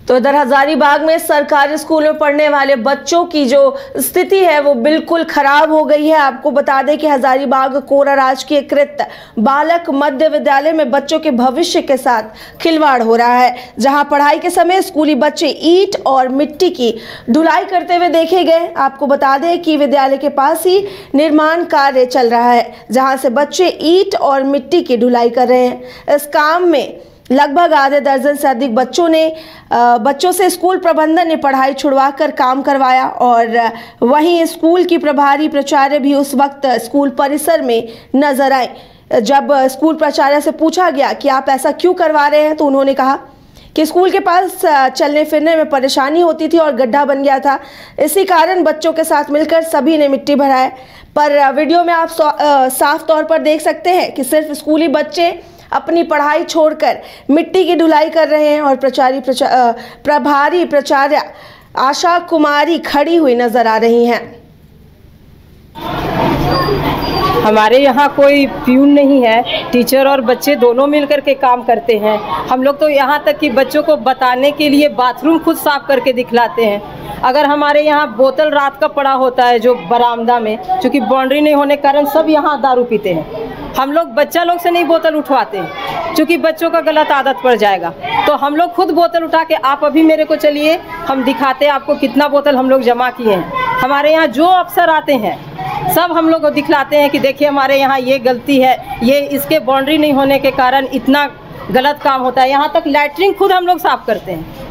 तो इधर हजारीबाग में सरकारी स्कूल में पढ़ने वाले बच्चों की जो स्थिति है वो बिल्कुल खराब हो गई है। आपको बता दें कि हजारीबाग कोरा राजकीयकृत बालक मध्य विद्यालय में बच्चों के भविष्य के साथ खिलवाड़ हो रहा है, जहां पढ़ाई के समय स्कूली बच्चे ईंट और मिट्टी की ढुलाई करते हुए देखे गए। आपको बता दें कि विद्यालय के पास ही निर्माण कार्य चल रहा है, जहां से बच्चे ईंट और मिट्टी की ढुलाई कर रहे हैं। इस काम में लगभग आधे दर्जन से अधिक बच्चों से स्कूल प्रबंधन ने पढ़ाई छुड़वाकर काम करवाया और वहीं स्कूल की प्रभारी प्राचार्य भी उस वक्त स्कूल परिसर में नजर आए। जब स्कूल प्राचार्य से पूछा गया कि आप ऐसा क्यों करवा रहे हैं, तो उन्होंने कहा कि स्कूल के पास चलने फिरने में परेशानी होती थी और गड्ढा बन गया था, इसी कारण बच्चों के साथ मिलकर सभी ने मिट्टी भराए। पर वीडियो में आप साफ तौर पर देख सकते हैं कि सिर्फ स्कूली बच्चे अपनी पढ़ाई छोड़कर मिट्टी की ढुलाई कर रहे हैं और प्रभारी प्राचार्य आशा कुमारी खड़ी हुई नजर आ रही हैं। हमारे यहाँ कोई प्यून नहीं है, टीचर और बच्चे दोनों मिलकर के काम करते हैं। हम लोग तो यहाँ तक कि बच्चों को बताने के लिए बाथरूम खुद साफ करके दिखलाते हैं। अगर हमारे यहाँ बोतल रात का पड़ा होता है जो बरामदा में, क्योंकि बाउंड्री नहीं होने के कारण सब यहाँ दारू पीते हैं। हम लोग बच्चा लोग से नहीं बोतल उठवाते हैं, क्योंकि बच्चों का गलत आदत पड़ जाएगा। तो हम लोग खुद बोतल उठा के, आप अभी मेरे को चलिए हम दिखाते हैं आपको कितना बोतल हम लोग जमा किए हैं। हमारे यहाँ जो अफसर आते हैं सब हम लोग को दिखलाते हैं कि देखिए हमारे यहाँ ये गलती है, ये इसके बाउंड्री नहीं होने के कारण इतना गलत काम होता है। यहाँ तक लैट्रिन खुद हम लोग साफ करते हैं।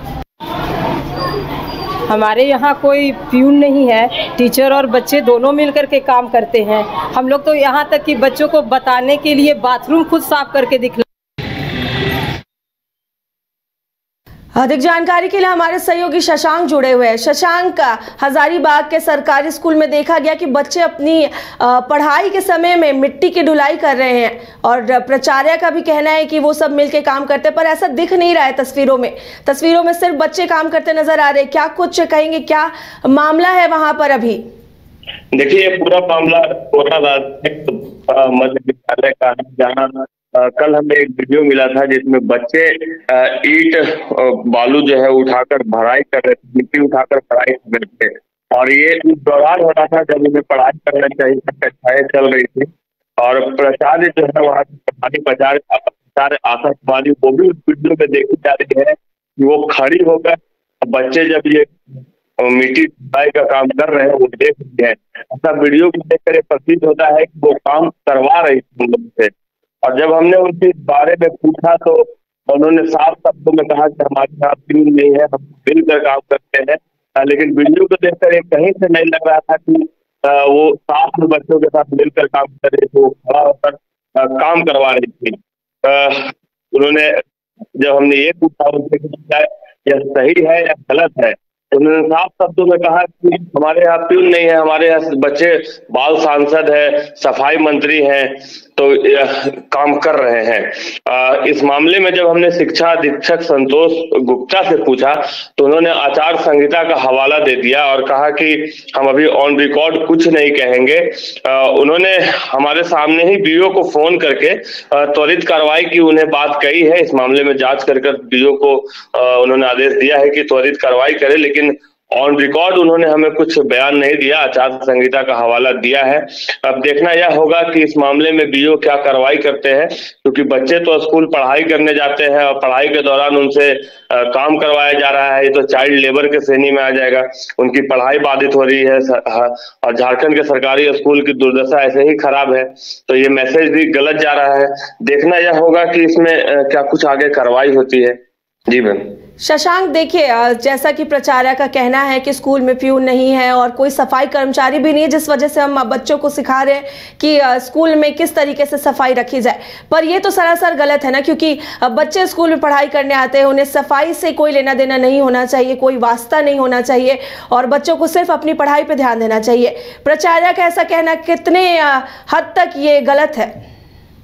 हमारे यहाँ कोई प्यून नहीं है, टीचर और बच्चे दोनों मिलकर के काम करते हैं। हम लोग तो यहाँ तक कि बच्चों को बताने के लिए बाथरूम खुद साफ करके दिखला। अधिक जानकारी के लिए हमारे सहयोगी शशांक जुड़े हुए हैं। शशांक, हजारीबाग के सरकारी स्कूल में देखा गया कि बच्चे अपनी पढ़ाई के समय में मिट्टी की ढुलाई कर रहे हैं और प्राचार्य का भी कहना है कि वो सब मिलके काम करते हैं, पर ऐसा दिख नहीं रहा है तस्वीरों में सिर्फ बच्चे काम करते नजर आ रहे हैं। क्या कुछ कहेंगे, क्या मामला है वहां पर अभी? देखिए, पूरा मामला कोरा मध्य विद्यालय का है, जहाँ कल हमें एक वीडियो मिला था जिसमें बच्चे ईंट बालू जो है उठाकर भराई कर रहे थे, मिट्टी उठाकर भराई कर रहे थे। और ये उस दौरान हो रहा था जब उन्हें पढ़ाई करना चाहिए, कक्षाएं चल रही थी। और प्राचार्य जो है वहाँ की प्राचार्य आशा कुमारी, वो भी उस वीडियो में देखी जा रही है कि वो खड़ी होकर बच्चे जब ये मिट्टी ढुलाई का काम कर रहे हैं वो देख रहे हैं। ऐसा वीडियो को देखकर प्रतीत होता है कि वो काम करवा रही थी लोगों से। और जब हमने उनके बारे में पूछा तो उन्होंने साफ शब्दों में कहा कि हमारे यहाँ प्यून नहीं है, हम मिलकर काम करते हैं। लेकिन वीडियो को देखकर कहीं से नहीं लग रहा था कि वो साथ में बच्चों के साथ मिलकर काम कर रहे थे, वो खड़ा होकर काम करवा रही थी। उन्होंने, जब हमने ये पूछा उनसे कि यह सही है या गलत है, उन्होंने साफ शब्दों में कहा कि हमारे यहाँ प्यून नहीं है, हमारे यहाँ बच्चे बाल सांसद है, सफाई मंत्री हैं, तो काम कर रहे हैं। इस मामले में जब हमने शिक्षा अधीक्षक संतोष गुप्ता से पूछा तो उन्होंने आचार संहिता का हवाला दे दिया और कहा कि हम अभी ऑन रिकॉर्ड कुछ नहीं कहेंगे। उन्होंने हमारे सामने ही बीओ को फोन करके त्वरित कार्रवाई की उन्हें बात कही है। इस मामले में जांच कर बीओ को उन्होंने आदेश दिया है कि त्वरित कार्रवाई करे, लेकिन ऑन रिकॉर्ड उन्होंने हमें कुछ बयान नहीं दिया, आचार संहिता का हवाला दिया है। अब देखना यह होगा कि इस मामले में बीओ क्या कार्रवाई करते हैं, क्योंकि बच्चे तो स्कूल पढ़ाई करने जाते हैं और पढ़ाई के दौरान उनसे काम करवाया जा रहा है। ये तो चाइल्ड लेबर के श्रेणी में आ जाएगा, उनकी पढ़ाई बाधित हो रही है। और झारखंड के सरकारी स्कूल की दुर्दशा ऐसे ही खराब है, तो ये मैसेज भी गलत जा रहा है। देखना यह होगा कि इसमें क्या कुछ आगे कार्रवाई होती है। जी मैम। शशांक, देखिए जैसा कि प्राचार्य का कहना है कि स्कूल में प्यून नहीं है और कोई सफाई कर्मचारी भी नहीं है, जिस वजह से हम बच्चों को सिखा रहे हैं कि स्कूल में किस तरीके से सफाई रखी जाए, पर ये तो सरासर गलत है ना, क्योंकि बच्चे स्कूल में पढ़ाई करने आते हैं, उन्हें सफाई से कोई लेना देना नहीं होना चाहिए, कोई वास्ता नहीं होना चाहिए और बच्चों को सिर्फ अपनी पढ़ाई पर ध्यान देना चाहिए। प्राचार्य का ऐसा कहना कितने हद तक ये गलत है?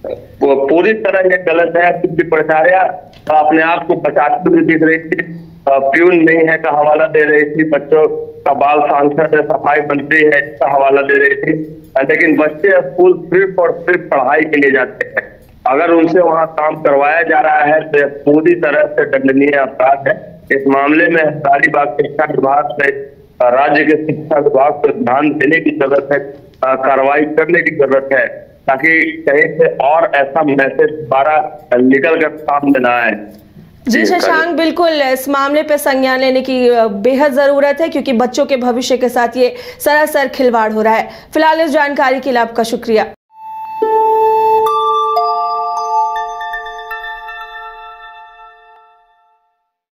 वो पूरी तरह ये गलत है, क्योंकि प्राचार्य अपने आप को बचाते हुए दिख रही थी, प्यून नहीं है का हवाला दे रही थी, बच्चों का बाल सांसद है, सफाई मंत्री है इसका हवाला दे रही थी। लेकिन बच्चे स्कूल सिर्फ और सिर्फ पढ़ाई के लिए जाते हैं। अगर उनसे वहां काम करवाया जा रहा है तो पूरी तरह से दंडनीय अपराध है इस मामले में हजारीबाग शिक्षा विभाग से राज्य के शिक्षा विभाग को ध्यान देने की जरूरत है, कार्रवाई करने की जरूरत है, ताकि कहीं से और ऐसा मैसेज दोबारा निकल कर सामने न आए। जी शशांक, बिल्कुल इस मामले पे संज्ञान लेने की बेहद जरूरत है, क्योंकि बच्चों के भविष्य के साथ ये सरासर खिलवाड़ हो रहा है। फिलहाल इस जानकारी के लिए आपका शुक्रिया।